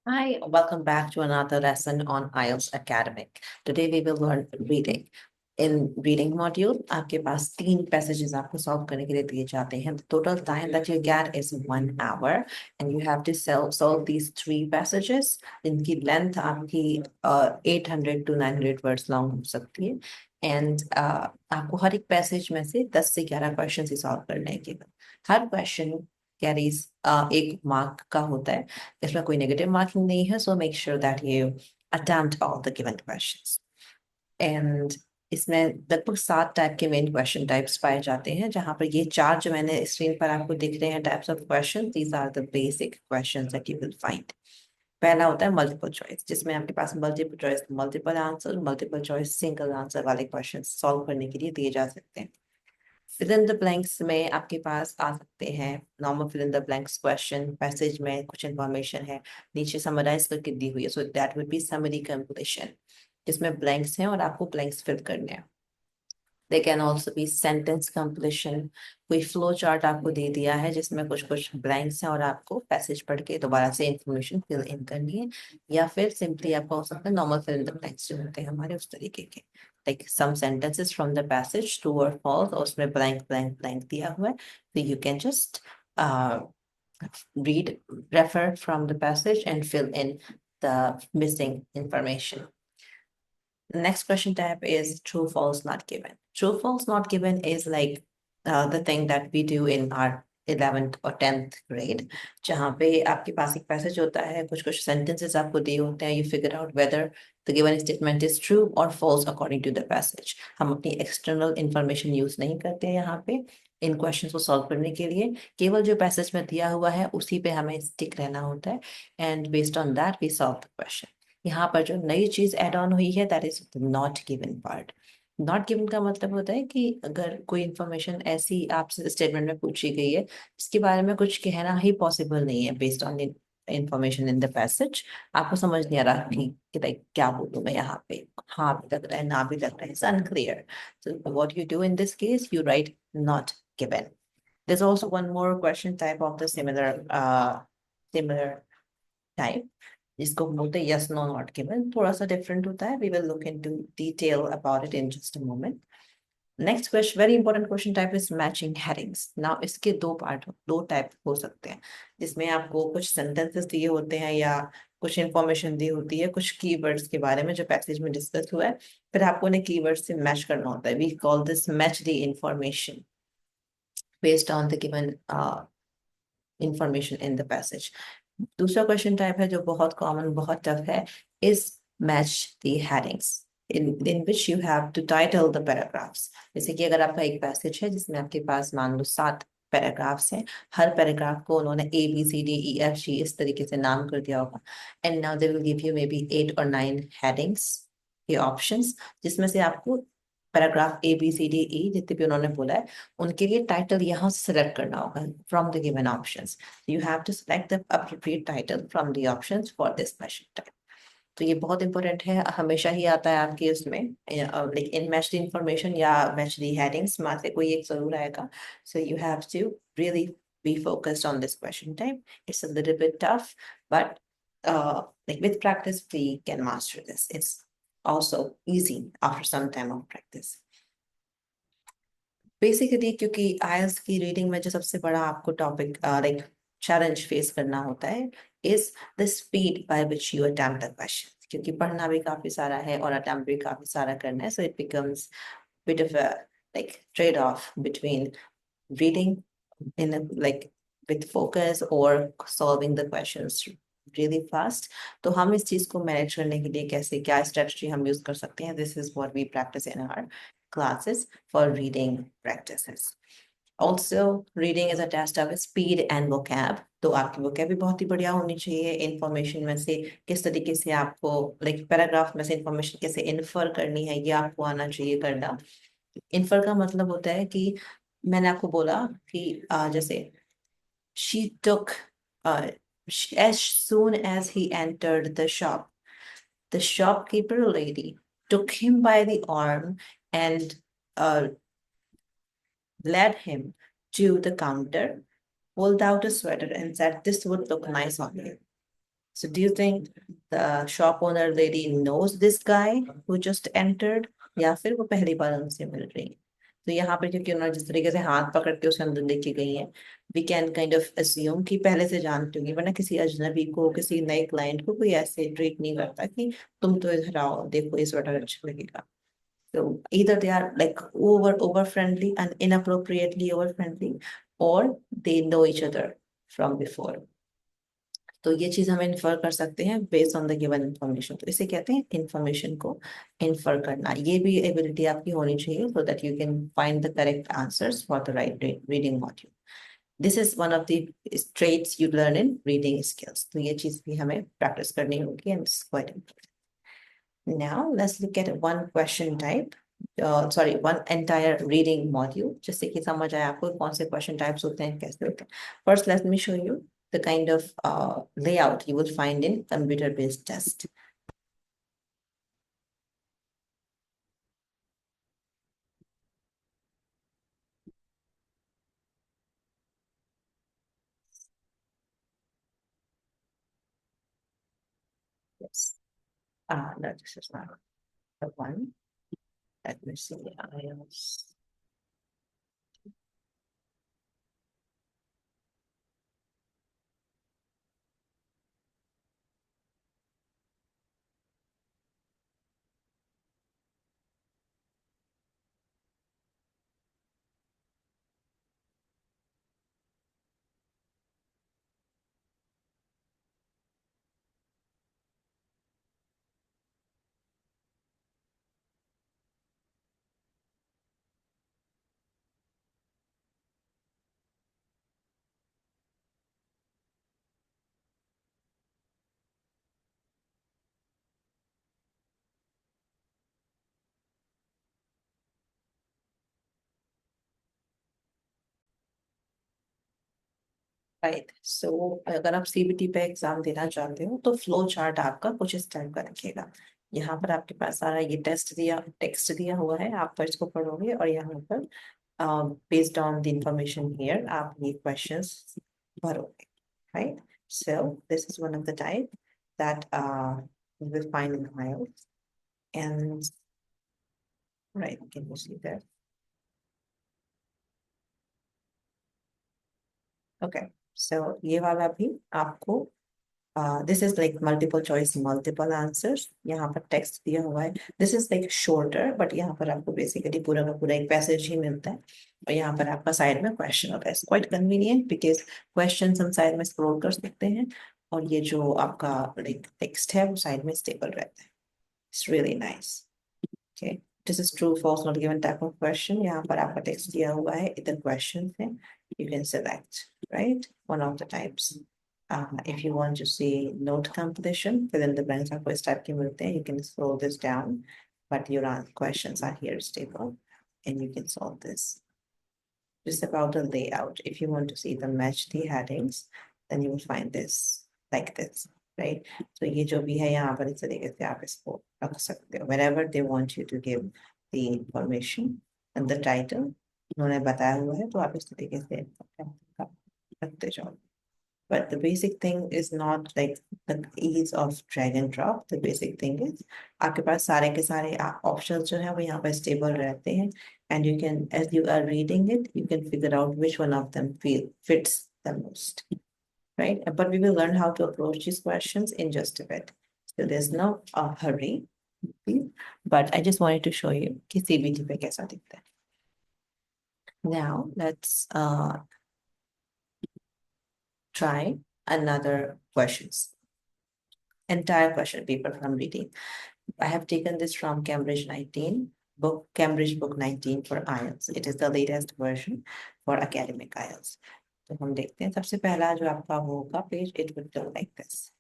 Hi, welcome back to another lesson on IELTS Academic. Today we will learn reading. In reading module, आपके पास 3 passages आपको solve करने के लिए दिए जाते हैं. The total time that you get is 1 hour, and you have to solve these 3 passages. इनकी length आपकी 800 to 900 words long हो सकती है. And आपको हर एक passage में से 10 से 11 questions ही solve करने हैं केवल. हर question कैरीज एक मार्क का होता है. इसमें कोई नेगेटिव मार्किंग नहीं है, so make sure that you attempt all the given questions. And इसमें लगभग 7 टाइप के मेन क्वेश्चन टाइप्स पाए जाते हैं, जहां पर ये 4 जो मैंने स्क्रीन पर आपको दिख रहे हैं types of question, these are the basic questions that you will find. पहला होता है मल्टीपल चॉइस, जिसमें आपके पास multiple choice multiple answer, multiple choice single answer वाले क्वेश्चन सॉल्व करने के लिए दिए जा सकते हैं. फिल इन द ब्लैंक्स में आपके पास आ सकते हैं normal fill in the blanks question. Passage में कुछ इंफॉर्मेशन है, नीचे समराइज करके दी हुई है, so that will be summary completion, जिसमें ब्लैंक्स हैं और आपको ब्लैंक्स फिल करने हैं. They can also be sentence completion. कोई फ्लो चार्ट आपको दे दिया है जिसमें कुछ कुछ ब्लैंक्स हैं और आपको पैसेज पढ़ के दोबारा से इंफॉर्मेशन फिल इन करनी है. या फिर सिंपली आपका हो सकता है normal fill in the blanks जो होते हैं हमारे उस तरीके के, like some sentences from the passage, true और फॉल्स, और उसमें ब्लैंक ब्लैंक ब्लैंक दिया हुआ है, तो you can just read, refer from the passage and fill in the missing information. The next question type is true, false, not given. True, false, not given is like the thing that we do in our 11th or 10th grade, जहाँ पे आपके पास एक passage होता है, कुछ कुछ sentences आपको दिए होते हैं, you figure out whether the given statement is true or false according to the passage. हम अपनी external information use नहीं करते हैं यहाँ पे इन क्वेश्चंस को सॉल्व करने के लिए. केवल जो पैसेज में दिया हुआ है उसी पे हमें स्टिक रहना होता है, and based on that we solve the question. यहाँ पर जो नई चीज एड ऑन हुई है that is not given part. Not given का मतलब होता है कि अगर कोई इंफॉर्मेशन ऐसी आपसे स्टेटमेंट में पूछी गई है जिसके बारे में कुछ कहना ही पॉसिबल नहीं है based on information in the passage, आपको समझ नहीं आ रहा कि लाइक क्या बोलूं मैं यहाँ पे, हाँ भी लग रहा है ना भी लग रहा है, it's unclear. So what you do in this case, you right not given. There's also one more question type of the similar type, जिसको बोलते हैं yes no not given. थोड़ा सा different होता है. We will look into detail about it in just a moment. Next question, very important question type is matching headings. Now इसके दो type हो सकते हैं, जिसमें आपको कुछ sentences दिए होते हैं या कुछ इंफॉर्मेशन दी होती है कुछ कीवर्ड्स के बारे में जो पैसेज में डिस्कस हुआ है, फिर आपको उन्हें कीवर्ड्स से मैच करना होता है. We call this match the information based on the given information in the passage. दूसरा क्वेश्चन टाइप है जो बहुत कॉमन बहुत टफ है, is match the headings in which you have to title the paragraphs. जैसे कि अगर आपका एक पैसेज है जिसमें आपके पास मान लो 7 पैराग्राफ्स हैं, हर पैराग्राफ को उन्होंने ABCDEFG इस तरीके से नाम कर दिया होगा, and now they will give you may be 8 or 9 headings, ये ऑप्शंस, जिसमें से आपको पैराग्राफ ABCDE जितने भी उन्होंने बोला है उनके लिए टाइटल यहाँ से सिलेक्ट करना होगा from the given options. You have to select the appropriate title from the options for this question type. तो ये बहुत इंपॉर्टेंट है, हमेशा ही आता है आपके उसमें, like in match the information या मैच द हेडिंग्स में से कोई एक जरूर आएगा. So you have to really be focused on this question type. It's a little bit tough, but like with practice we can master this. It's also easy after some time of practice. Basically क्योंकि IELTS की reading में जो सबसे बड़ा आपको topic like challenge face करना होता है is the speed by which you attempt the question, क्योंकि पढ़ना भी काफी सारा है और अटेम्प्ट भी काफी सारा करना है. So it becomes bit of a like trade off between reading in a, like with focus or solving the questions really fast. तो हम इस चीज को मैनेज करने के लिए कैसे क्या स्ट्रेटजी हम यूज कर सकते हैं, this is what we practice in our classes for reading practices. Also, reading is a test of speed and vocab. तो आपकी vocab भी बहुत ही बढ़िया होनी चाहिए. इंफॉर्मेशन में से किस तरीके से आपको लाइक पैराग्राफ में से इंफॉर्मेशन कैसे इन्फर करनी है ये आपको आना चाहिए करना. इन्फर का मतलब होता है कि मैंने आपको बोला कि जैसे she took as soon as he entered the shop, the shopkeeper lady took him by the arm and led him to the counter, pulled out a sweater and said, "This would look nice on you." So do you think the shop owner lady knows this guy who just entered, या फिर वो पहली बार उनसे मिल रही है? तो यहाँ पर क्योंकि उन्होंने जिस तरीके से हाथ पकड़ के उसे अंदर लेके गई है, we can kind of assume कि पहले से जानती होगी, वरना किसी अजनबी को, किसी नए क्लाइंट को कोई ऐसे ट्रीट नहीं करता कि तुम तो इधर आओ, देखो ये स्वेटर अच्छा लगेगा. So either they are like over friendly and inappropriately over friendly, or they know each other from before. तो ये चीज हम इन्फर कर सकते हैं based on the given information. तो इसे कहते हैं इंफॉर्मेशन को इन्फर करना. ये भी एबिलिटी आपकी होनी चाहिए so that you can find the correct answers for the right reading module. This is one of the traits you learn in reading skills. तो ये चीज भी हमें प्रैक्टिस करनी होगी and it's quite important. Now let's look at one question type. Sorry, one entire reading module. जिससे कि समझ आए आपको कौन से question types होते हैं, कैसे होते हैं. First, let me show you the kind of layout you will find in computer-based test. Yes. No, this is not the one. Let me see. IELTS. Right. So अगर आप सीबीटी पे exam देना चाहते हो तो फ्लो चार्ट आपका कुछ इस टाइप का रखिएगा. यहाँ पर आपके पास सारा ये टेक्स्ट दिया हुआ है, आप तो इसको पढ़ोगे और यहाँ पर based on the information here आप ये questions भरोगे. Right. So this is one of the type that you will find in IELTS. And right, can you see that? Okay. So ये वाला भी आपको this is like multiple choice, multiple answers. यहाँ पर text दिया हुआ है. This is like shorter, but यहाँ पर आपको basically पूरा का पूरा एक passage ही मिलता है. और यहाँ पर आपका साइड में question होता है. It's quite convenient because questions हम साइड में scroll कर सकते हैं और ये जो आपका like text है वो साइड में stable रहता है. It's really nice. Okay. This is true, false, not given type of question. यहाँ पर आपका text दिया हुआ है. इधर questions है. You can select, right? One of the types. If you want to see note completion, fill in the blanks आपको इस type के मिलते हैं. You can scroll this down, but your questions are here stable, and you can solve this. Just about the layout. If you want to see the match the headings, then you will find this like this, right? So ये जो भी है यहाँ पर इस तरीके से आप इसको रख सकते हो. Whenever they want you to give the information and the title, उन्होंने बताया हुआ है तो आप इस तरीके से रखते जाओ. But the basic thing is not like the ease of drag and drop. The basic thing is आपके पास सारे के सारे options जो है वो यहाँ पर stable रहते हैं, and you can, as you are reading it, you can figure out which one of them fits the most, right? But we will learn how to approach these questions in just a bit. So there's no hurry, but I just wanted to show you कि CBT पे कैसा दिखता है. Now let's try another questions. Entire question paper from reading. I have taken this from Cambridge book 19 for IELTS. It is the latest version for academic IELTS. तो हम देखते हैं. सबसे पहला जो आपका होगा page, it would look like this.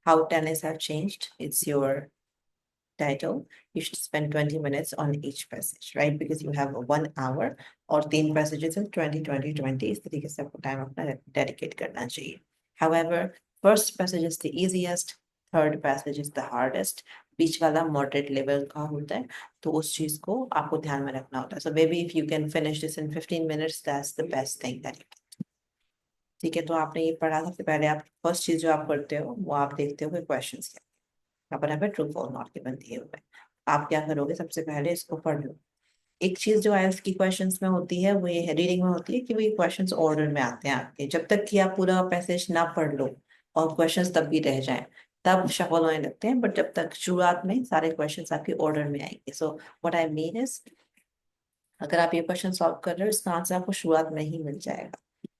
How tennis have changed. It's your title. You should spend 20 minutes on each passage, right? Because you have 1 hour और 3 passages in 20 इस तरीके से आपको time अपना dedicate करना चाहिए. However, first passage is the easiest, third passage is the hardest, बीच वाला moderate level का होता है, तो उस चीज को आपको ध्यान में रखना होता है. So maybe if you can finish this in 15 minutes, that's the best thing that you can. ठीक है, तो आपने ये पढ़ा, सबसे पहले आप फर्स्ट चीज जो आप करते हो वो आप देखते हो कि क्वेश्चंस क्या, यहाँ पर ट्रू फॉल्स नॉट गिवन दिए हुए हैं। आप क्या करोगे, सबसे पहले इसको पढ़ लो। एक चीज जो आइएल्स की क्वेश्चंस में होती है वो ये है, रीडिंग में होती है कि वो क्वेश्चंस ऑर्डर में आते हैं आपके। जब तक कि आप पूरा पैसेज ना पढ़ लो और क्वेश्चंस तब भी रह जाएं, तब शफल होने लगते हैं। बट जब तक शुरुआत में सारे क्वेश्चंस आपके ऑर्डर में आएंगे। So what I mean is, अगर आप ये क्वेश्चन सॉल्व कर रहे हो, इसका आंसर आपको शुरुआत में ही मिल जाएगा,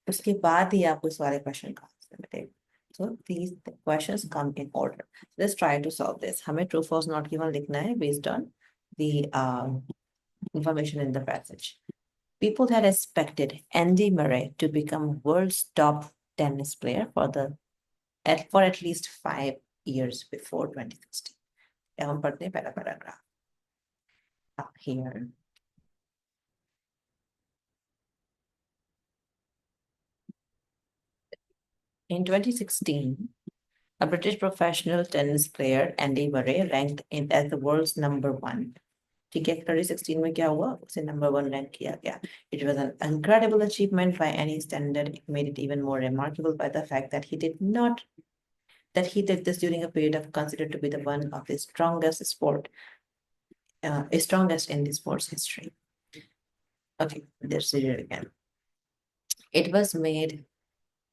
उसके बाद ही आपको इस वाले क्वेश्चन का आंसर मिलेगा। So these questions come in order. Let's try to solve this. हमें true false not given लिखना है based on the information in the passage. People had expected Andy Murray to become world's top tennis player for at least 5 years before 2016. अब हम पढ़ते हैं पहला paragraph up here. In 2016, a British professional tennis player, Andy Murray, ranked in as the world's number one. ठीक है, 2016 में क्या हुआ, उसे नंबर 1 रैंक किया गया. It was an incredible achievement by any standard. It made it even more remarkable by the fact that he did this during a period of considered to be the one of the strongest in the sport's history. Okay, let's read it again.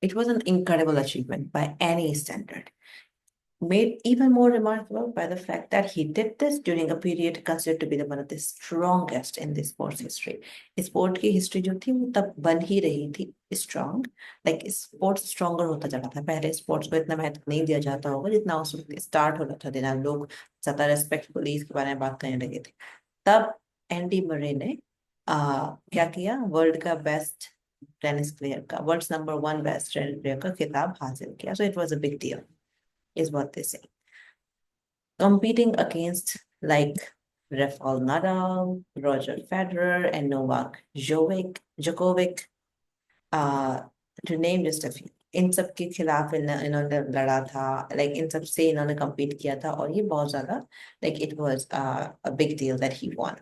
It was an incredible achievement by any standard. Made even more remarkable by the fact that he did this during a period considered to be the one of the strongest in the sports history. Sport की history जो थी वो तब बन ही रही थी strong, like sports stronger होता जा रहा था। पहले स्पोर्ट्स को इतना महत्व नहीं दिया जाता होगा जितना उस वक्त स्टार्ट हो रहा था देना, लोग ज्यादा रेस्पेक्टफुली इसके बारे में बात करने लगे थे। तब एंडी मरे ने क्या किया, वर्ल्ड का बेस्ट टेनिस प्लेयर का, world number 1 best tennis player का खिताब हासिल किया। So it was a big deal is what they say. Competing against like Rafael Nadal, Roger Federer, and Novak Djokovic, to name just a few. इन सब के खिलाफ इन्होंने लड़ा था, लाइक इन सब से इन्होंने compete किया था, और ये बहुत ज्यादा like it was a big deal that he won.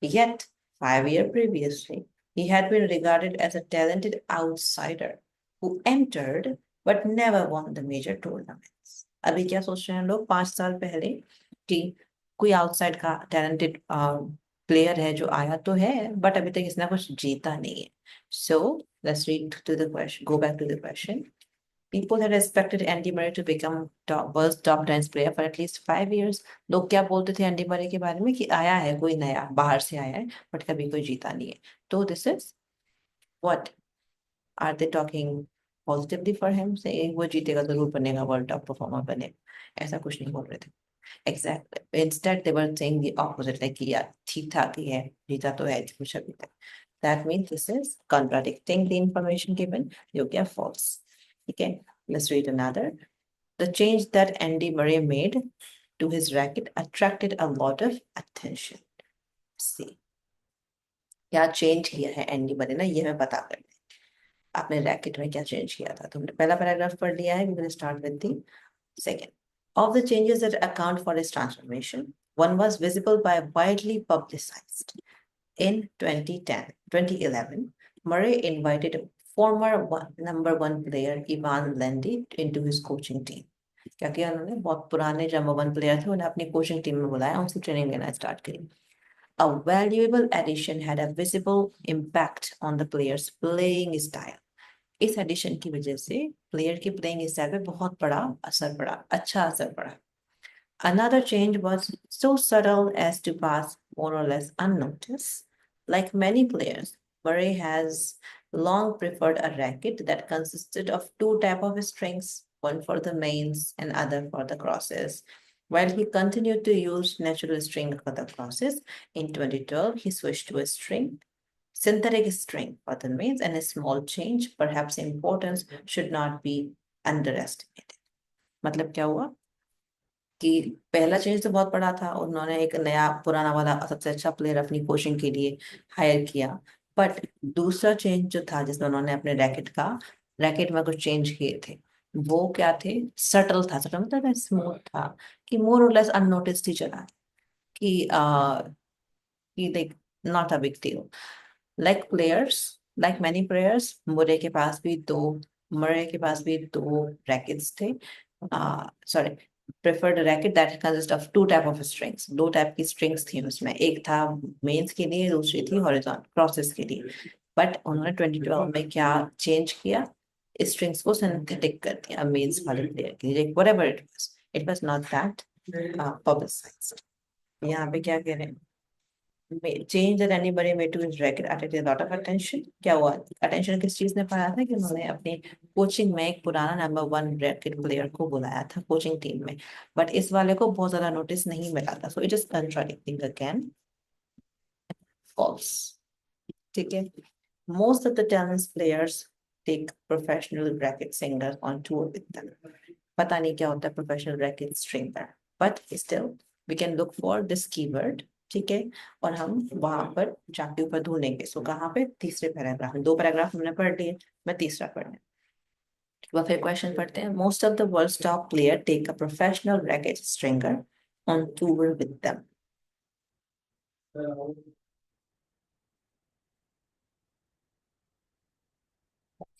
Yet 5 years previously, he had been regarded as a talented outsider who entered but never won the major tournaments. अभी क्या सोच रहे हैं लोग 5 साल पहले कि कोई आउटसाइड का टैलेंटेड प्लेयर है जो आया तो है, बट अभी तक इसने कुछ जीता नहीं है. So let's read to the question, go back to the question. People had expected Andy Murray to become world's top tennis player for at least 5 years. लोग क्या बोलते थे एंडी मरे के बारे में कि आया है कोई नया, बाहर से आया है, बट कभी कोई जीता नहीं है. तो this is what are they talking positively for him, say वो जीतेगा, जरूर बनेगा, वर्ल्ड टॉप परफॉर्मर बनेगा, ऐसा कुछ नहीं बोल रहे थे. Exactly. Instead, they were saying the opposite, like yeah, ठीक ठाक ही है, जीता तो है कुछ अभी तक. That means this is contradicting the information given. You get false. Okay, let's read another. The change that Andy Murray made to his racket attracted a lot of attention. See, क्या चेंज किया है Andy Murray ने, ये मैं पता कर दूं. आपने रैकेट में क्या चेंज किया था, तुमने पहला पैराग्राफ पढ़ लिया है. We will start with the second. Of the changes that account for his transformation, one was visible by widely publicized. In 2011, Murray invited former number 1 player Ivan Lendl into his coaching team. क्या किया उन्होंने, बहुत पुराने number 1 player थे, उन्हें अपनी coaching team में बुलाया, उनसे ट्रेनिंग लेना स्टार्ट करी. A valuable addition had a visible impact on the player's playing style. इस एडिशन की वजह से प्लेयर की प्लेइंग स्टाइल पे बहुत बड़ा असर पड़ा, अच्छा असर पड़ा. Another change was so subtle as to pass more or less unnoticed. Like many players, Murray has long preferred a racket that consisted of 2 types of strings, one for the mains and other for the crosses. While he continued to use natural string for the crosses, in 2012 he switched to a synthetic string for the mains, and a small change, perhaps importance, should not be underestimated. मतलब क्या हुआ कि पहला change तो बहुत बड़ा था, उन्होंने एक नया पुराना वाला सबसे अच्छा प्लेयर अपनी कोचिंग के लिए हायर किया. बट दूसरा चेंज जो था जिसमें उन्होंने अपने रैकेट में कुछ चेंज किए थे, वो क्या थे, सटल था. सटल मतलब स्मूथ था, कि मोर और लेस अननोटिस्ड ही चला, कि like not a big deal. Like many players, मुरे के पास भी 2 मरे के पास भी दो रैकेट्स थे, sorry, preferred racket that consist of two type of strings, दो टाइप की स्ट्रिंग्स थी उसमें, एक था मेंस के लिए, दूसरी थी हॉरिजॉन्टल क्रॉसेस के लिए। बट उन्होंने 2012 में क्या चेंज किया, स्ट्रिंग्स को सिंथेटिक कर दिया मेंस वाले प्लेयर के लिए, whatever it was not that publicised. यहाँ पे क्या कह रहे हैं, change that anybody made to his racket attracted a lot of attention। क्या हुआ, अटेंशन किस चीज ने पाया था कि उन्होंने अपनी कोचिंग में एक पुराना नंबर वन रैकेट प्लेयर को बुलाया था कोचिंग टीम में, बट इस वाले को बहुत ज्यादा नोटिस नहीं मिला था, so it is contradicting again, false. ठीक है, most of the tennis players take professional racket singers on tour with them। पता नहीं क्या होता है professional racket stringer, but still we can look for this keyword. ठीक है, और हम वहां पर जाके ऊपर ढूंढेंगे। सो कहाँ पे, तीसरे पैराग्राफ में, दो पैराग्राफ हमने पढ़ लिए, मैं तीसरा पढ़ने, वह फिर क्वेश्चन पढ़ते हैं। Most of the world's top player take a professional racket stringer on tour with them.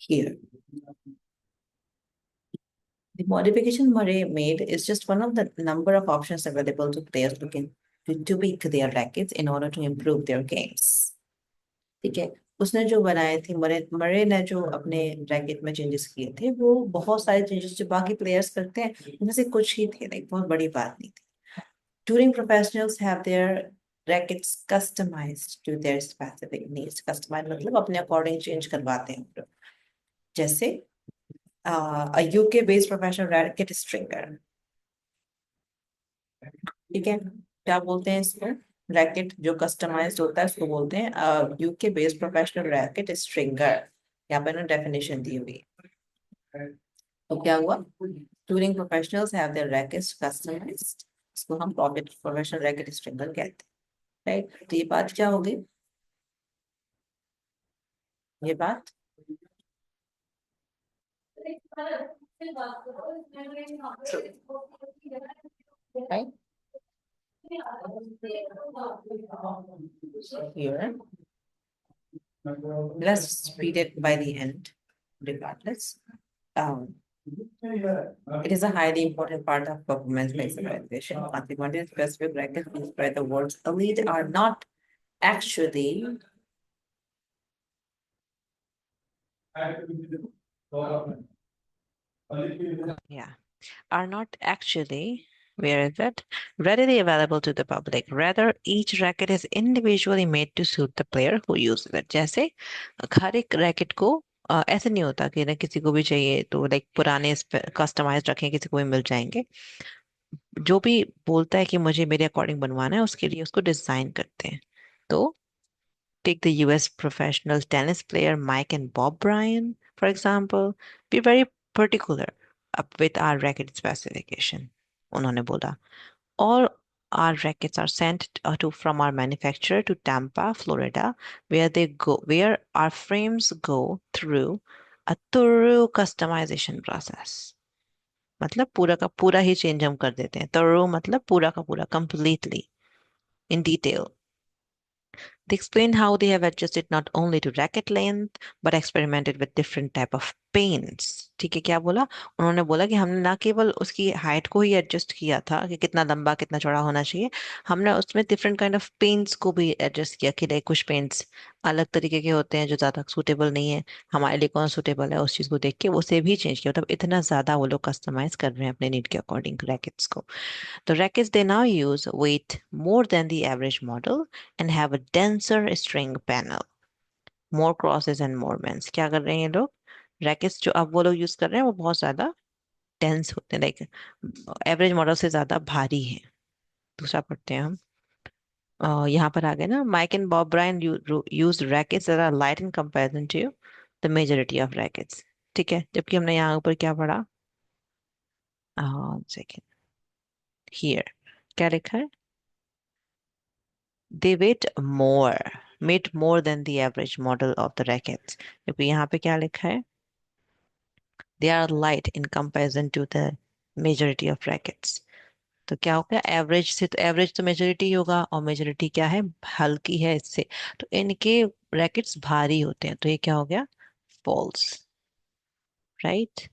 Here, the modification Murray made is just one of the number of options available to players looking to tweak their rackets in order to improve their games। ठीक है, उसने जो बनाए थे, मरे ने जो अपने रैकेट में चेंजेस किए थे, वो बहुत सारे चेंजेस जो बाकी प्लेयर्स करते हैं उनमें से कुछ ही थे, लाइक बहुत बड़ी बात नहीं थी। Touring professionals have their rackets customized to their specific needs। Customized मतलब अपने अकॉर्डिंग चेंज करवाते हैं लोग। जैसे a UK based professional racket stringer। ठीक है, क्या बोलते हैं इसको, रैकेट जो कस्टमाइज्ड होता है उसको बोलते हैं UK based professional racket stringer. यहाँ पे ना डेफिनेशन दी हुई है। तो क्या हुआ, touring professionals have their rackets customized, इसको हम पॉकेट प्रोफेशनल रैकेट स्ट्रिंगर कहते हैं। राइट, तो ये बात क्या हो गई, ये बात right. Here, let's read it by the end, regardless. Um, it is a highly important part of performance-based evaluation. Consequently, specific brackets used by the world's elite are not actually yeah, are not actually, where is it, readily available to the public। Rather, each racket is individually made to suit the player who uses it। जैसे हर एक racket को ऐसे नहीं होता कि ना किसी को भी चाहिए तो लाइक पुराने कस्टमाइज रखें, किसी को भी मिल जाएंगे। जो भी बोलता है कि मुझे मेरे अकॉर्डिंग बनवाना है उसके लिए उसको डिजाइन करते हैं। तो take the US professional tennis player Mike and Bob Bryan, for example, be very particular up with our racket specification। उन्होंने बोला, all our rackets are sent from our manufacturer to Tampa, Florida, where our frames go through a thorough customization process। मतलब पूरा का पूरा ही change हम कर देते हैं, thorough मतलब पूरा का पूरा, completely in detail। They explained how they have adjusted not only to racket length but experimented with different type of paints। ठीक है, क्या बोला उन्होंने, बोला कि हमने ना केवल उसकी हाइट को ही एडजस्ट किया था कि कितना लंबा कितना चौड़ा होना चाहिए, हमने उसमें डिफरेंट काइंड ऑफ पेंट्स को भी एडजस्ट किया कि लाइक कुछ पेंट्स अलग तरीके के होते हैं जो ज्यादा सूटेबल नहीं है, हमारे लिए कौन सूटेबल है उस चीज को देख के उसे भी चेंज किया। मतलब इतना ज्यादा वो लोग कस्टमाइज कर रहे हैं अपने नीड के अकॉर्डिंग रैकेट्स को। The rackets they now use weight more than the average model and have a denser string panel, more crosses and more bends। क्या कर रहे हैं ये लोग, रैकेट्स जो अब वो लोग यूज कर रहे हैं वो बहुत ज्यादा डेंस होते हैं, लाइक एवरेज मॉडल से ज्यादा भारी है। दूसरा पढ़ते हैं हम, यहाँ पर आ गए ना, Mike and Bob Bryan use rackets that are light in comparison to the majority of rackets. ठीक है, जबकि हमने यहाँ ऊपर क्या पढ़ा, सेकेंड, हियर क्या लिखा है, they made more than the average model of the rackets। क्योंकि यहाँ पे क्या लिखा है, they are light in comparison to the majority of rackets। तो क्या होगा, एवरेज से, तो एवरेज तो मेजोरिटी होगा और मेजोरिटी क्या है, हल्की है इससे, तो इनके रैकेट्स भारी होते हैं, तो ये क्या हो गया, false. right?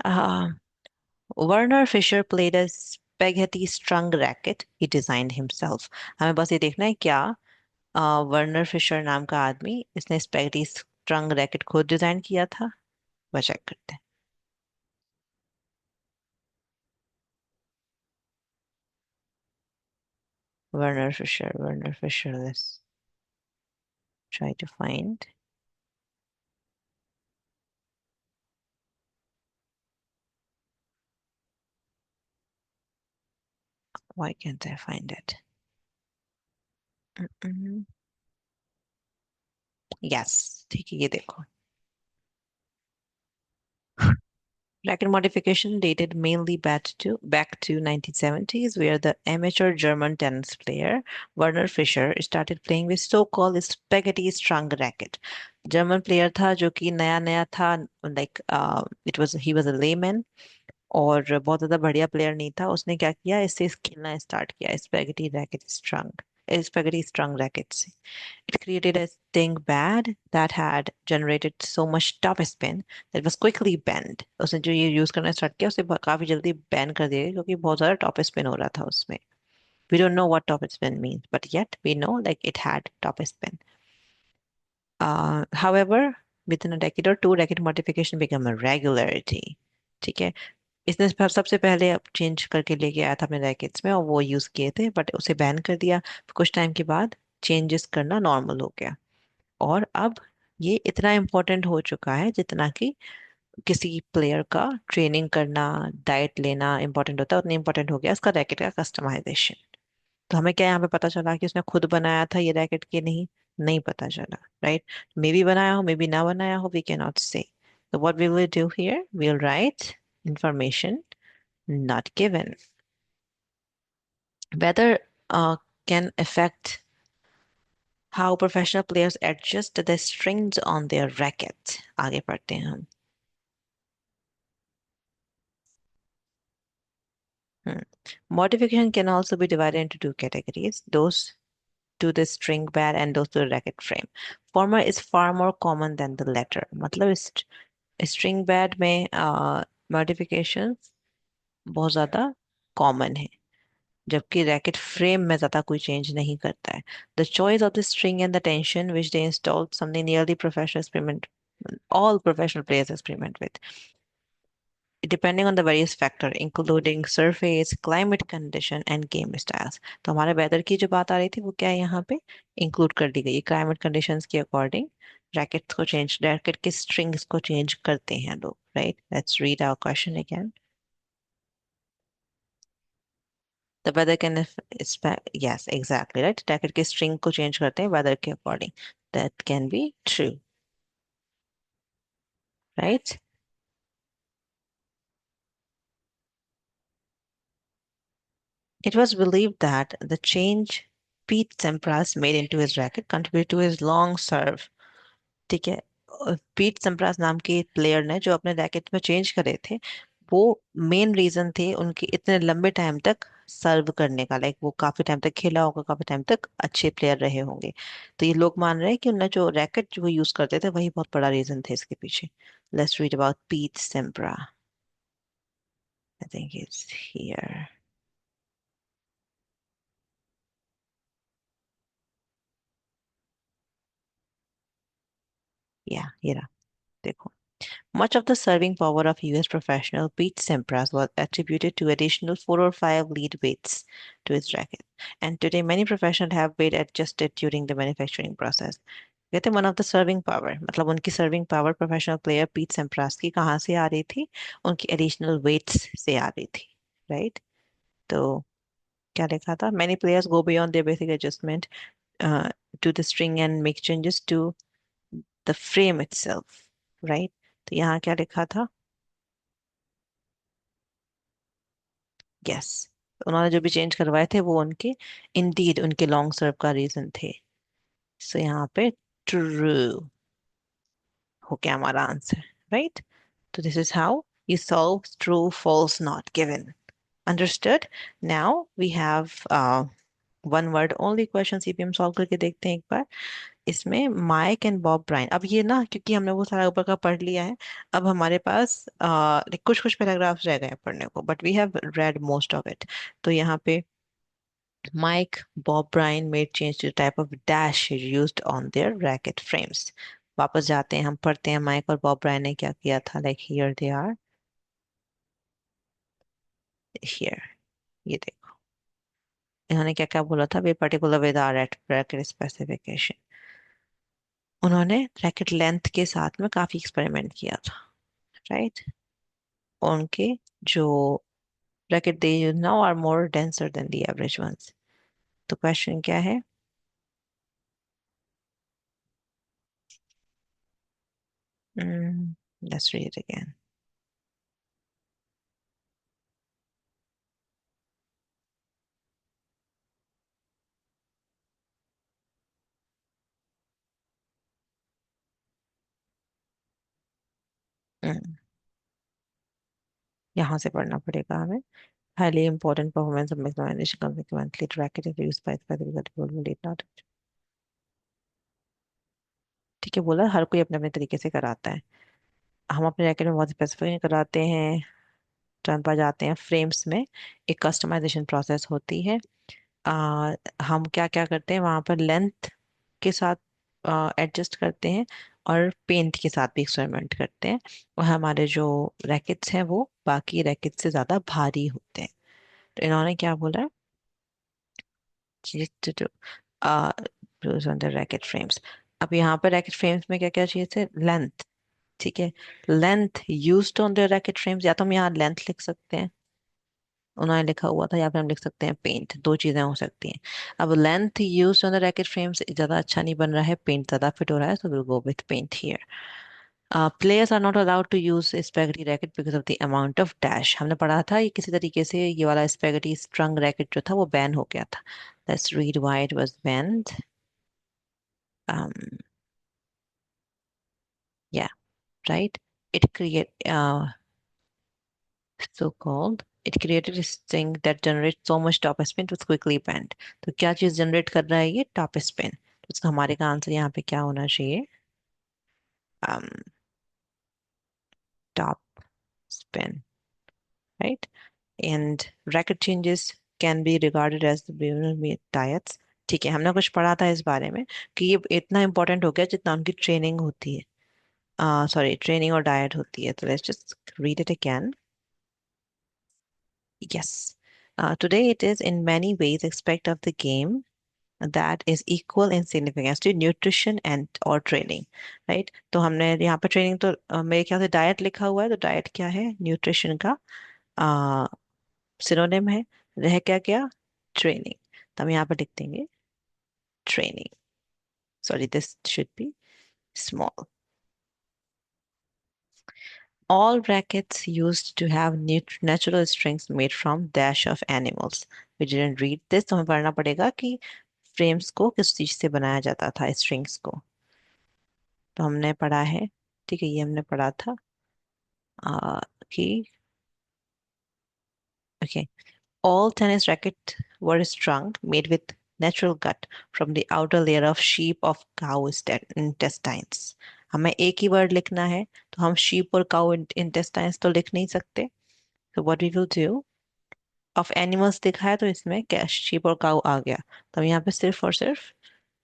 uh, Werner Fisher played a spaghetti strung racket he designed himself. हमें बस ये देखना है क्या वर्नर फिशर नाम का आदमी इसने स्पैगेटी स्ट्रंग रैकेट खुद डिजाइन किया था। वह चेक करते हैं। Werner Fisher, let's try to find. Why can't I find it? Yes, ठीक है, ये देखो। Racket modification dated mainly back to 1970s, where the amateur German tennis player Werner Fischer started playing with so-called spaghetti strung racket. German player था जो कि नया नया था, like it was he was a layman और बहुत ज्यादा बढ़िया प्लेयर नहीं था। उसने क्या किया, इससे खेलना स्टार्ट किया स्पेगेटी स्ट्रंग रैकेट से। It created a sting pad that had generated so much top spin that was quickly bent. उसने जो ये यूज करना स्टार्ट किया उसे काफी जल्दी बैन कर दिया क्योंकि बहुत ज्यादा टॉप स्पिन हो रहा था उसमें। We don't know what top spin means, but yet we know like it had top spin. However, within a decade or two, racket modification became a regularity. ठीक है, इसने सबसे पहले चेंज करके लेके आया था अपने रैकेट्स में और वो यूज किए थे, बट उसे बैन कर दिया। कुछ टाइम के बाद चेंजेस करना नॉर्मल हो गया और अब ये इतना इम्पोर्टेंट हो चुका है जितना कि किसी प्लेयर का ट्रेनिंग करना, डाइट लेना इम्पोर्टेंट होता है, उतना इम्पोर्टेंट हो गया इसका रैकेट का कस्टमाइजेशन। तो हमें क्या यहाँ पे पता चला कि उसने खुद बनाया था ये रैकेट कि नहीं? नहीं पता चला, राइट? मे बी बनाया हो, मे बी ना बनाया हो, वी कैन नॉट से। So what we will do here, we'll write information not given. Weather can affect how professional players adjust the strings on their racket. आगे पढ़ते हैं हम। Hmm. Modification can also be divided into two categories: those to the string pad and those to the racket frame. Former is far more common than the latter. मतलब string pad में modifications बहुत ज्यादा common है, जबकि racket frame में ज्यादा कोई change नहीं करता है। The choice of the string and the tension which they install something nearly professional experiment all professional players experiment with, depending on the various factor including surface, climate condition and game styles. तो हमारे weather की जो बात आ रही थी वो क्या है यहाँ पे इंक्लूड कर दी गई है। क्लाइमेट कंडीशंस के अकॉर्डिंग रैकेट के स्ट्रिंग्स को चेंज करते हैं लोग, right? Let's read our question again. The weather can yes, exactly, right? Racket के string को change करते हैं weather के according. That can be true, right? It was believed that the change Pete Sampras made into his racket contributed to his long serve. ठीक है, Pete Sampras नाम के player ने जो अपने रैकेट में चेंज करे थे वो मेन रीजन थे उनके इतने लंबे टाइम तक सर्व करने का। लाइक वो काफी टाइम तक खेला होगा, काफी टाइम तक अच्छे प्लेयर रहे होंगे। तो ये लोग मान रहे हैं कि उन्हें जो रैकेट जो वो यूज करते थे वही बहुत बड़ा रीजन थे इसके पीछे। Let's read about Pete Sampras. I think it's here. Yeah ये रहा, देखो। Much of the serving power of US professional Pete Sampras was attributed to additional 4 or 5 lead weights to his racket. And today, many professionals have weight adjusted during the manufacturing process. कहते हैं one of the serving power, मतलब उनकी serving power professional player पीट सेम्प्रास की कहाँ से आ रही थी? उनकी एडिशनल वेट्स से आ रही थी, राइट? तो क्या लिखा था? Many players go beyond their basic adjustment uh, to the string and make changes to the frame itself, right? तो यहाँ क्या लिखा था? यस, उन्होंने जो भी चेंज करवाए थे वो उनके इंडीड उनके लॉन्ग सर्व का रीजन थे। सो यहाँ पे ट्रू हो गया हमारा आंसर, राइट? तो this is how you solve true false not given. Understood? Now we have one word only questions, CPM solve करके देखते हैं एक बार। इसमें माइक एंड बॉब ब्रायन, अब ये ना क्योंकि हमने वो सारा ऊपर का पढ़ लिया है, अब हमारे पास कुछ कुछ पैराग्राफ्स रह गए हैं पढ़ने को, but we have read most of it. तो यहाँ पे Mike, Bob Bryan made change to the type of dash used on their racket frames. वापस जाते हैं, हम पढ़ते हैं माइक और बॉब ब्रायन ने क्या किया था, like here they are, here, ये देखो इन्होंने क्या क्या बोला था, वे particular with are at racket specification. उन्होंने रैकेट लेंथ के साथ में काफी एक्सपेरिमेंट किया था, राइट। उनके जो racket they use now are more denser than the average ones. तो क्वेश्चन क्या है? Let's read it again. यहाँ से पढ़ना पड़ेगा हमें। Highly important performance of mechanization consequently racket is used by specific people did not। ठीक है, बोला हर कोई अपने अपने तरीके से कराता है। हम अपने रैकेट में बहुत स्पेसिफिक कराते हैं, टर्न पर जाते हैं फ्रेम्स में, एक कस्टमाइजेशन प्रोसेस होती है। आ, हम क्या क्या करते हैं वहां पर, लेंथ के साथ एडजस्ट करते हैं, और पेंट के साथ भी एक्सपेरिमेंट करते हैं, और हमारे जो रैकेट्स हैं वो बाकी रैकेट से ज्यादा भारी होते हैं। तो इन्होंने क्या बोला, to do use on the racket frames। अब यहाँ पर रैकेट फ्रेम्स में क्या क्या चाहिए थे, लेंथ, ठीक है। Length used on the racket frames, या तो हम यहाँ लेंथ लिख सकते हैं, उन्होंने लिखा हुआ था, या फिर हम लिख सकते हैं पेंट, दो चीजें हो सकती हैं। अब length used on the racket frames ज्यादा अच्छा नहीं बन रहा है, पेंट ज्यादा फिट हो रहा है, so we'll go with paint here। Players are not allowed to use spaghetti racket because of the amount of dash। हमने पढ़ा था ये किसी तरीके से ये वाला spaghetti strung racket जो था वो बैन हो गया था। Let's read why it was banned। um, yeah, right, it create so called it created this thing that generates so much top spin it was quickly banned। तो क्या चीज generate कर रहा है ये, टॉप स्पिन। तो इसका हमारे का आंसर यहाँ पे क्या होना चाहिए, top spin, right. And racket changes can be regarded as the behavioral diets। ठीक है, हमने कुछ पढ़ा था इस बारे में कि ये इतना इंपॉर्टेंट हो गया जितना उनकी ट्रेनिंग होती है, सॉरी ट्रेनिंग और डाइट होती है। तो let's just read it again. Yes. Today it is in many ways aspect of the game that is equal in significance to nutrition and or training, right। तो हमने यहाँ पर ट्रेनिंग तो मेरे ख्याल से डाइट लिखा हुआ है, तो डाइट क्या है, न्यूट्रिशन का सिनोनिम है, रह क्या क्या, ट्रेनिंग। तो हम यहाँ पर लिख देंगे training, sorry this should be small. All rackets used to have natural strings made from dash of animals। We didn't read this, तो हमें पढ़ना पड़ेगा कि फ्रेम्स को किस चीज से बनाया जाता था, स्ट्रिंग्स को। तो हमने पढ़ा है, ठीक है, ये हमने पढ़ा था कि okay, all tennis rackets were strung made with natural gut from the outer layer of sheep of cow intestines। हमें एक ही वर्ड लिखना है, तो हम sheep और cow intestines तो लिख नहीं सकते। So what we will do, of animals दिखा है तो इसमें क्या शीप और काऊ आ गया, तो हम यहाँ पे सिर्फ और सिर्फ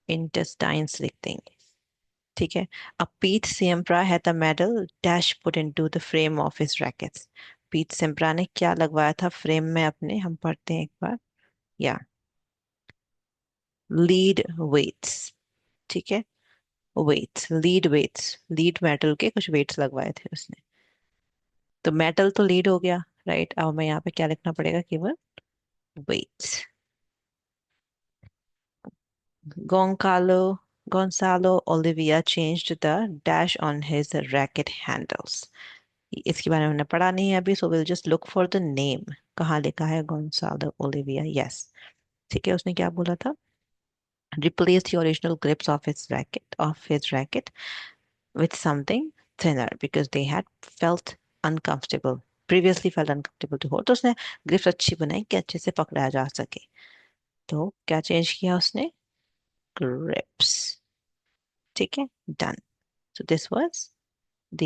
इंटेस्टाइन्स लिख देंगे, ठीक है। अब पीट सिम्प्रा है the medal dash put into the frame of his rackets. पीट सिम्प्रा ने क्या लगवाया था फ्रेम में अपने, हम पढ़ते हैं एक बार, या लीड वेट्स, ठीक है, weights, lead weights, lead metal के कुछ वेट्स लगवाए थे उसने। तो मेटल तो लीड हो गया, राइट। अब हमें यहाँ पे क्या लिखना पड़ेगा, केवल weights. Goncalo Gonzalo Olivia changed the dash on his racket handles। इसके बारे में हमने पढ़ा नहीं है अभी, so we'll just look for the name। कहाँ लिखा है Gonzalo Olivia, yes, ठीक है। उसने क्या बोला था, replace the original grips of his racket with something thinner because they had felt uncomfortable previously felt uncomfortable to hold। तो उसने ग्रिप्स अच्छी बनाई कि अच्छे से पकड़ा जा सके। तो क्या चेंज किया उसने, ग्रिप्स, ठीक है, done. So this was the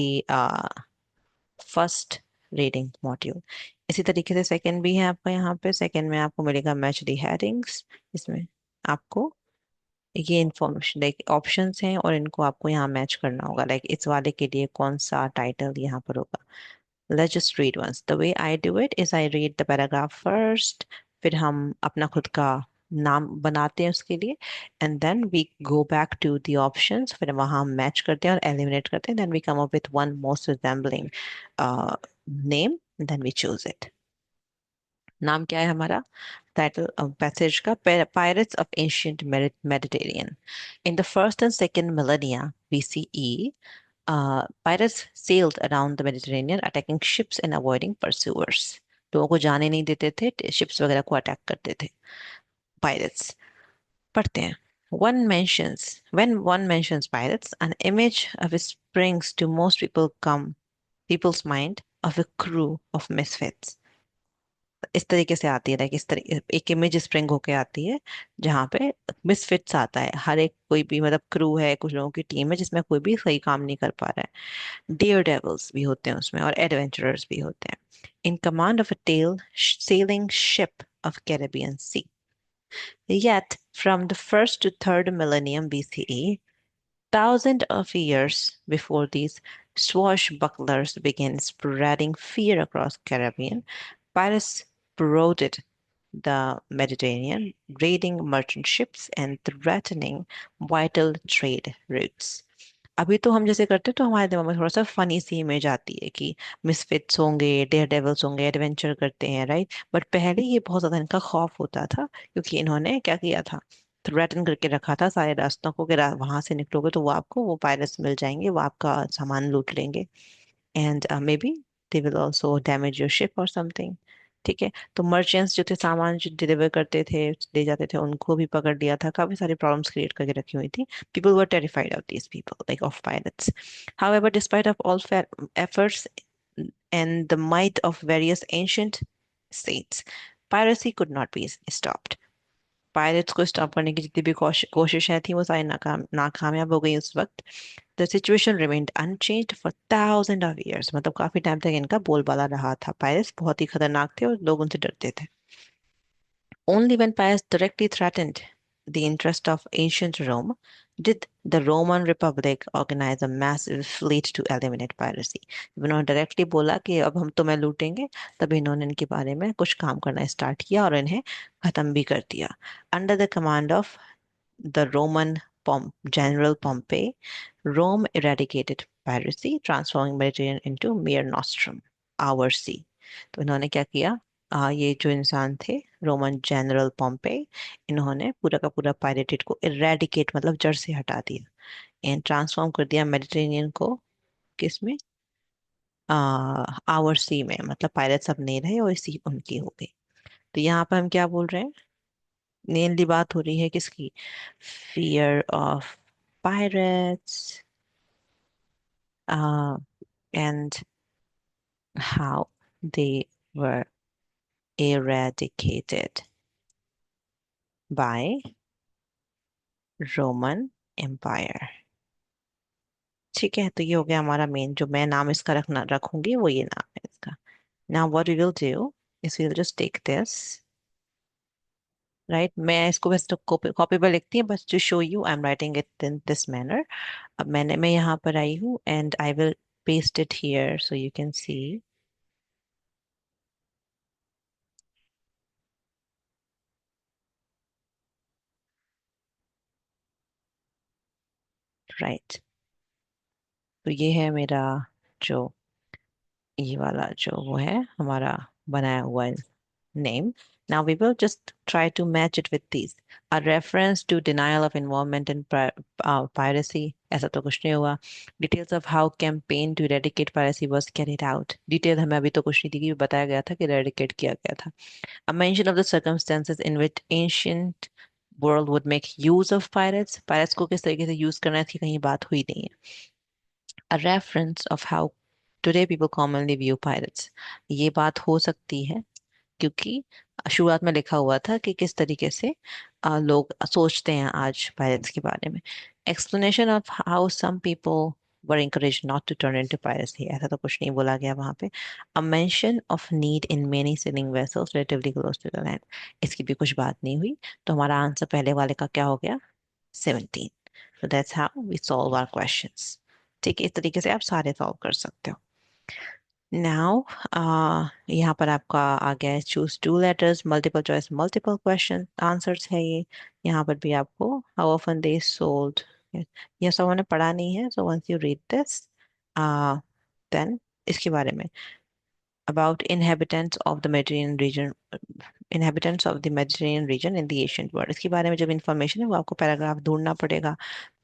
first reading module. इसी तरीके से सेकंड भी है आपका, यहाँ पे सेकंड में आपको मिलेगा मैच द हेडिंग्स। इसमें आपको ये इंफॉर्मेशन लाइक ऑप्शंस हैं और इनको आपको यहाँ मैच करना होगा, लाइक इस वाले के लिए कौन सा टाइटल यहाँ पर होगा। Let's just read once. The way I do it is I read the paragraph first, फिर हम अपना खुद का नाम बनाते हैं उसके लिए, and then we go back to the options, फिर वहाँ हम मैच करते हैं और eliminate करते हैं, then we come up with one most resembling uh, name, and then we choose it. नाम क्या है हमारा? टाइटल पैसेज का, Pirates of Ancient Mediterranean. In the first and second millennia BCE, pirates sailed around the Mediterranean, attacking ships and avoiding pursuers. लोगों को जाने नहीं देते थे, शिप्स वगैरह को अटैक करते थे pirates. पढ़ते हैं. When one mentions pirates, an image of it springs to most people's mind of a crew of misfits. इस तरीके से आती है, लाइक इस तरीके एक इमेज स्प्रिंग होके आती है जहाँ पे मिसफिट्स आता है, हर एक कोई भी मतलब क्रू है, कुछ लोगों की टीम है जिसमें कोई भी सही काम नहीं कर पा रहा है. डेयर डेविल्स भी होते हैं उसमें और एडवेंचरर्स भी होते हैं. In command of a tall sailing ship of Caribbean sea. Yet, from the first to third millennium BCE, thousands of years before these swashbucklers began spreading fear across Caribbean, pirates bloated the Mediterranean, raiding merchant ships and threatening vital trade routes. अभी तो हम जैसे करते हैं तो हमारे दिमाग में थोड़ा सा फनी सी इमेज आती है कि मिसफिट्स होंगे, डेयर डेविल्स होंगे, एडवेंचर करते हैं, राइट. बट पहले ये बहुत ज्यादा इनका खौफ होता था, क्योंकि इन्होंने क्या किया था, थ्रेटन करके रखा था सारे रास्तों को कि वहां से निकलोगे तो वो पायरेट्स मिल जाएंगे, वो आपका सामान लूट लेंगे, and may be they will also damage your ship और समथिंग. ठीक है, तो मर्चेंट्स जो थे, सामान जो डिलीवर करते थे, ले जाते थे, उनको भी पकड़ लिया था, काफी सारी प्रॉब्लम्स क्रिएट करके रखी हुई थी. People were terrified of these people, like of pirates. However, despite of all efforts and the might of various ancient states, piracy could not be stopped. Pirates को स्टॉप करने की जितनी भी कोशिशें थी वो सारी नाकामयाब हो गई उस वक्त. The situation remained unchanged for thousand of years. मतलब काफी टाइम तक इनका बोलबाला रहा था. पायरेट्स बहुत ही खतरनाक थे और लोग उनसे डरते थे. Only when pirates directly threatened the interest of ancient Rome did the Roman Republic organize a massive fleet to eliminate piracy. जब उन्होंने डायरेक्टली बोला कि अब हम तुम्हें लूटेंगे, तब इन्होंने इनके बारे में कुछ काम करना स्टार्ट किया और इन्हें खत्म भी कर दिया. Under the command of the Roman General Pompey, Rome eradicated piracy, transforming Mediterranean into Mare Nostrum, our sea. तो इन्होंने क्या किया, ये जो इंसान थे रोमन जनरल पॉम्पे, इन्होंने पूरा का पूरा पायरेटेड को इरेडिकेट मतलब जड़ से हटा दिया एंड ट्रांसफॉर्म कर दिया मेडिटेरेनियन को, किसमें, आवर सी में. मतलब पायरेट्स अब नहीं रहे और सी उनकी हो गई. तो यहाँ पर हम क्या बोल रहे हैं, मेनली बात हो रही है किसकी, fear of pirates and how they were eradicated by Roman Empire. ठीक है, तो ये हो गया हमारा मेन, जो मैं नाम इसका रखूंगी वो ये नाम है इसका. Now what we will do is we'll just take this, right. मैं इसको बस कॉपी पर लिखती हूँ, बस to show you I'm writing it in this manner. अब मैं यहाँ पर आई हूँ and I will paste it here so you can see. Right. तो ये है मेरा जो ये वाला जो वो है हमारा बनाया हुआ है name. Now we will just try to match it with these. A reference to denial of involvement in piracy. ऐसा तो कुछ नहीं हुआ. Details of how campaign to eradicate piracy was carried out. Detail हमें अभी तो कुछ नहीं दी गई, बताया गया था कि eradicate किया गया था. A mention of the circumstances in which ancient world would make use of pirates. Pirates को किस तरीके से use करना है इसकी कहीं बात हुई नहीं है. A reference of how today people commonly view pirates. ये बात हो सकती है क्योंकि शुरुआत में लिखा हुआ था कि किस तरीके से लोग सोचते हैं आज पायरेट्स के बारे में. explanation of how some people were encouraged not to turn into piracy, ऐसा तो कुछ नहीं बोला गया वहां पे. A mention of need in many sailing vessels relatively close to the land. इसकी भी कुछ बात नहीं हुई. तो हमारा आंसर पहले वाले का क्या हो गया? 17. So that's how we solve our questions. ठीक है, इस तरीके से आप सारे सॉल्व कर सकते हो. Now, यहाँ पर आपका आ गया है choose two letters, multiple choice, multiple question answers है ये. यहाँ पर भी आपको हाउ ऑफन दे सोल्ड, ये सब मैंने पढ़ा नहीं है. So once you read this, then इसके बारे में about inhabitants of the Mediterranean region, inhabitants of the Mediterranean region in the ancient world. इसके बारे में जब इंफॉर्मेशन है वो आपको पैराग्राफ ढूंढना पड़ेगा.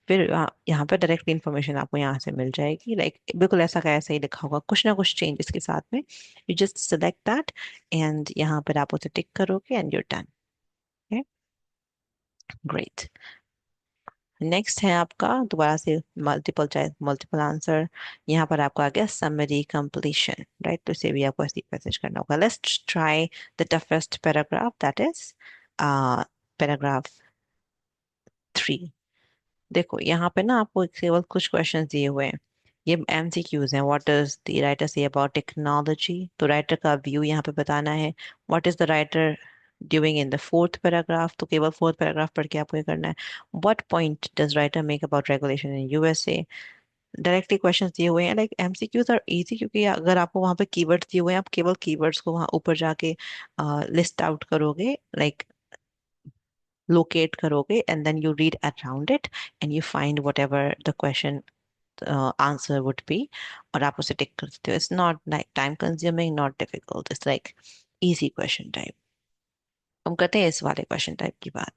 फिर यहाँ पे डायरेक्ट इन्फॉर्मेशन आपको यहाँ से मिल जाएगी. लाइक बिल्कुल ऐसा का ऐसा ही लिखा होगा, कुछ ना कुछ चेंजेस के साथ में. You just select that and यहाँ पर आप उसे टिक करोगे and your done. Great. Next है आपका दोबारा से मल्टीपल चॉइस मल्टीपल आंसर. यहाँ पर आपको आ गया समरी कंप्लीशन, राइट. तो इसे भी आपको ऐसे ही मैसेज करना होगा. Let's try the toughest paragraph, that is paragraph 3. देखो यहाँ पे ना आपको केवल कुछ क्वेश्चंस दिए हुए हैं. ये एमसीक्यूज हैं. What does the writer say about technology, तो राइटर का व्यू यहाँ पे बताना है. What is the writer doing in the fourth paragraph, तो केवल फोर्थ पैराग्राफ पढ़ के आपको ये करना है. What point does writer make about regulation in USA. Directly questions दिए हुए हैं. लाइक एमसीक्यूज आर इजी क्योंकि अगर आपको वहाँ पे कीवर्ड्स दिए हुए हैं, आप केवल कीवर्ड्स को वहाँ ऊपर जाके लिस्ट आउट करोगे, लाइक locate करोगे, and then you read around it and you find whatever the question answer would be, और आप उसे टिक कर सकते हो. It's not like time consuming, not difficult. It's like easy question type. हम करते हैं इस वाले क्वेश्चन टाइप की बात.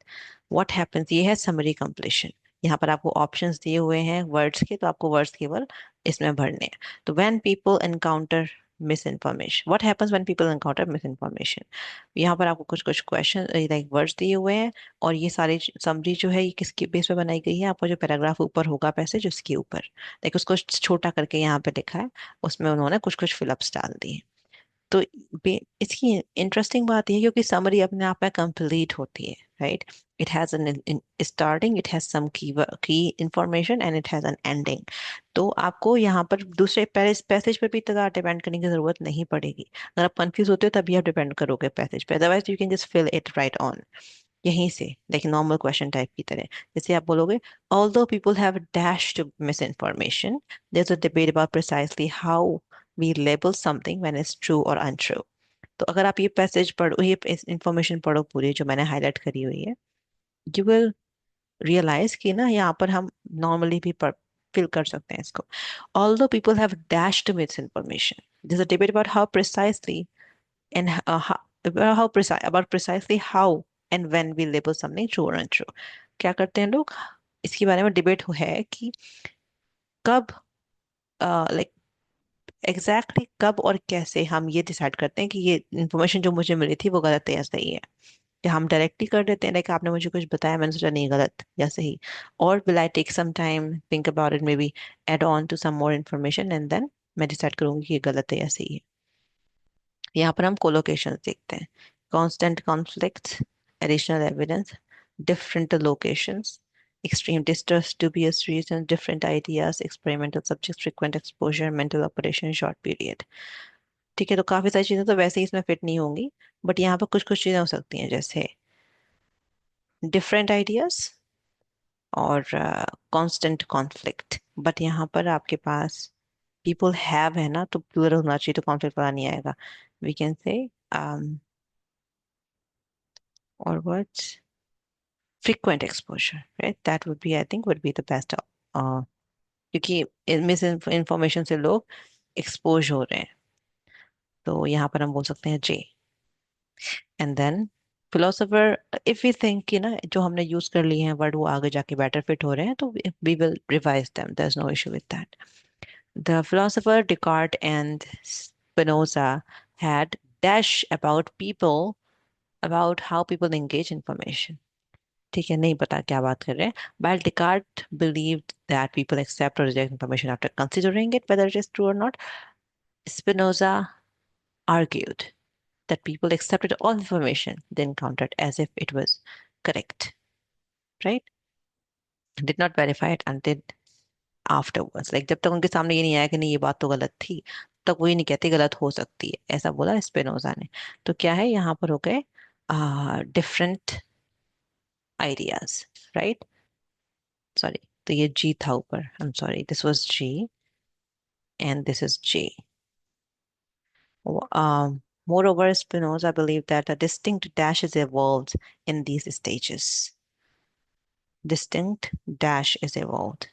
व्हाट हैपेंस, ये है समरी कंप्लीशन. यहाँ पर आपको ऑप्शंस दिए हुए हैं वर्ड्स के, तो आपको वर्ड्स केवल इसमें भरने हैं. तो when people encounter miss information, what happens when people encounter miss information. यहाँ पर आपको कुछ कुछ क्वेश्चन लाइक वर्ड्स दिए हुए हैं, और ये सारी समरी जो है ये किसके बेस पे बनाई गई है. आपका जो पैराग्राफ ऊपर होगा पैसेज, उसके ऊपर लाइक उसको छोटा करके यहाँ पे लिखा है, उसमें उन्होंने कुछ कुछ फिलअप्स डाल दिए. तो इसकी इंटरेस्टिंग बात यह है क्योंकि समरी अपने आप में कंप्लीट होती है, right. It has an starting, it has some key information and it has an ending. तो आपको यहाँ पर दूसरे पैसेज पर भी इतना डिपेंड करने की जरूरत नहीं पड़ेगी. अगर आप कंफ्यूज होते हो तभी आप डिपेंड करोगे पैसेज पे, otherwise you can just fill it right on यहीं से, लाइक नॉर्मल क्वेश्चन टाइप की तरह. जैसे आप बोलोगे although people have dashed misinformation, there is a debate about precisely how we label something when it's true or untrue. तो अगर आप ये पैसेज पढ़ो, ये इंफॉर्मेशन पढ़ो पूरी जो मैंने हाईलाइट करी हुई है, यू विल रियलाइज कि ना यहाँ पर हम नॉर्मली भी फिल कर सकते हैं इसको. Although people have dashed misinformation, there's a debate about how precisely and how precise about precisely how and when we label something true or untrue. क्या करते हैं लोग, इसके बारे में डिबेट है कि कब लाइक एग्जैक्टली कब और कैसे हम ये डिसाइड करते हैं कि ये इन्फॉर्मेशन जो मुझे मिली थी वो गलत है या सही है. कि हम डायरेक्टली कर देते हैं, लाइक आपने मुझे कुछ बताया, मैंने सोचा नहीं गलत या सही, और will I take some time think about it, maybe add on to some more information and then मैं डिसाइड करूंगी कि ये गलत है या सही है. यहाँ पर हम कोलोकेशन देखते हैं. Constant conflict, additional evidence, different locations, extreme distrust, dubious reasons, different ideas, experimental subjects, frequent exposure, mental operation, short period. ठीक है, तो काफी सारी चीजें तो वैसे ही इसमें फिट नहीं होंगी, बट यहाँ पर कुछ कुछ चीजें हो सकती हैं जैसे डिफरेंट आइडियाज और कांस्टेंट कॉन्फ्लिक्ट. बट यहाँ पर आपके पास पीपल हैव है ना, तो प्लूरल होना चाहिए, तो कॉन्फ्लिक्ट वाला नहीं आएगा. वी कैन से और words frequent exposure, right? That would be, I think, would be the best. क्योंकि मिस इन्फॉर्मेशन से लोग एक्सपोज हो रहे हैं, तो यहाँ पर हम बोल सकते हैं J. And then philosopher, if we think कि ना जो हमने यूज कर लिए हैं वर्ड वो आगे जाके बेटर फिट हो रहे हैं, तो we will revise them, there is no issue with that. The philosopher Descartes and Spinoza had dash about people, about how people engage information. ठीक है, नहीं पता क्या बात कर रहे हैं. While Descartes believed that people accept or reject information after considering it, whether it is true or not, Spinoza argued that people accepted all information they encountered as if it was correct. Right? did not verify it until afterwards. Like जब तक उनके सामने ये नहीं आया कि नहीं ये बात तो गलत थी, तब तक वो ये नहीं कहते गलत हो सकती है, ऐसा बोला स्पिनोजा ने। तो क्या है यहाँ पर हो गए डिफरेंट आइडियाज, राइट? सॉरी, तो ये जी था ऊपर, I am sorry, this was G and this is J. Moreover, Spinoza believed that a distinct dash is evolved in these stages. Distinct dash is evolved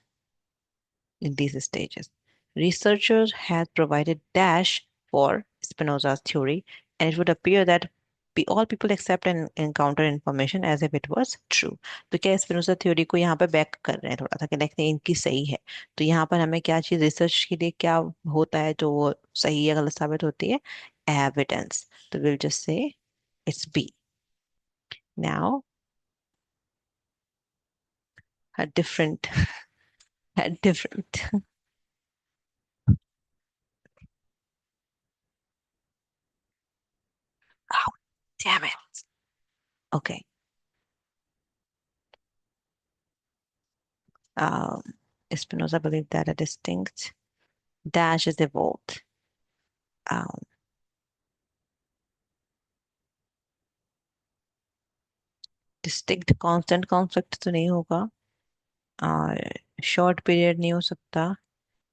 in these stages. Researchers had provided dash for Spinoza's theory, and it would appear that all people accept and encounter information as if it was true. तो क्या Spinoza theory को यहाँ पे back कर रहे हैं थोड़ा सा कि नहीं इनकी सही है? तो यहाँ पर हमें क्या चीज रिसर्च के लिए क्या होता है जो वो सही या गलत साबित होती है? एविडेंस. तो will just say it's be. Now a different a different oh, damn it. Okay. Um, Spinoza believed that a distinct dash is evolved. Um, distinct constant conflict तो नहीं होगा. Short period नहीं हो सकता.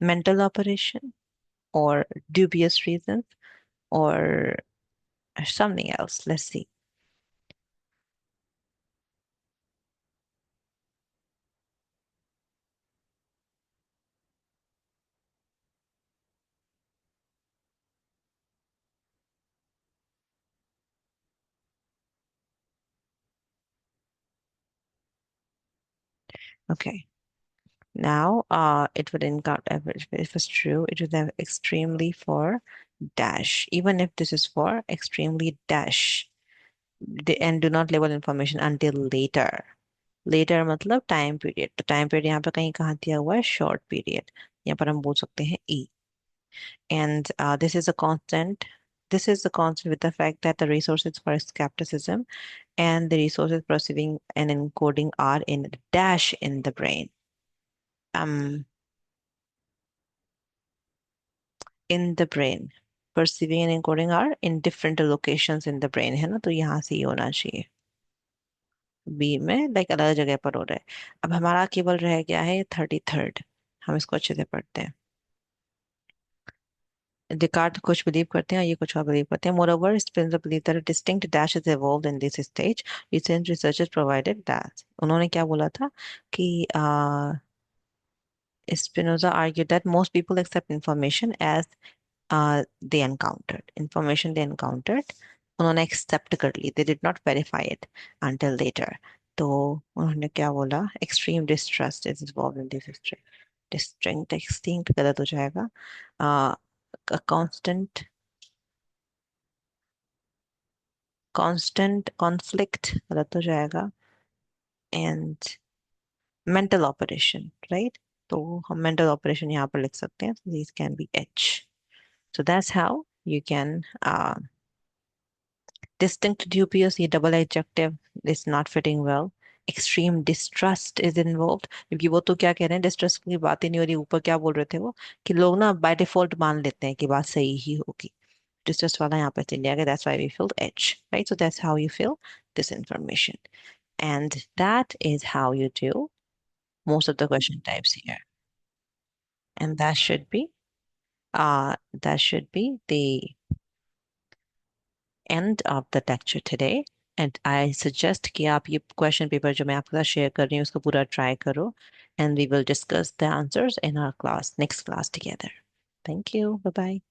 Mental operation or dubious reasons or something else. Let's see. Okay. Now, it would encounter, if it was true, it would have extremely for dash, even if this is for extremely dash. And do not label information until later. Later मतलब time period. तो time period यहाँ पे कहीं कहाँ दिया हुआ है? Short period. यहाँ पर हम बोल सकते हैं ई. And this is a constant. This is the constant with the fact that the resources for skepticism and the resources perceiving and encoding are in dash in the brain. Um, in the brain. Perceiving and encoding are in different locations in the brain, है ना? तो यहाँ से ये होना चाहिए. B में like अलग जगह पर हो रहा है. अब हमारा केवल रह गया है 33rd. हम इसको अच्छे से पढ़ते हैं. Descartes कुछ बिलीव करते हैं, ये कुछ और बिलीव करते हैं. Moreover, Spinoza believed that a distinct dash is evolved in this stage. Recent researchers provided that. उन्होंने क्या बोला था कि Spinoza argued that most people accept information as they encountered. Information they encountered, उन्होंने accept कर ली. They did not verify it until later. तो उन्होंने क्या बोला? Extreme distrust is involved in this history. Distinct, extinct गलत हो जाएगा. A constant conflict गलत हो जाएगा. And mental operation, right? तो हम mental operation यहाँ पर लिख सकते हैं. So these can be H. So that's how you can distinct dubious, ये double adjective is not fitting well. Extreme distrust is involved. क्योंकि वो तो क्या कह रहे हैं, distrust की बात ही नहीं हो रही. ऊपर क्या बोल रहे थे वो कि लोग ना by default मान लेते हैं कि बात सही ही होगी. Distrust वाला यहाँ पे चल जाएगा. That's why we filled H, right? So that's how you fill this information. And that is how you do most of the question types here. And that should be the end of the lecture today. And I suggest कि आप ये question paper जो मैं आपके साथ share कर रही हूँ उसको पूरा try करो. And we will discuss the answers in our class, next class together. Thank you. Bye-bye.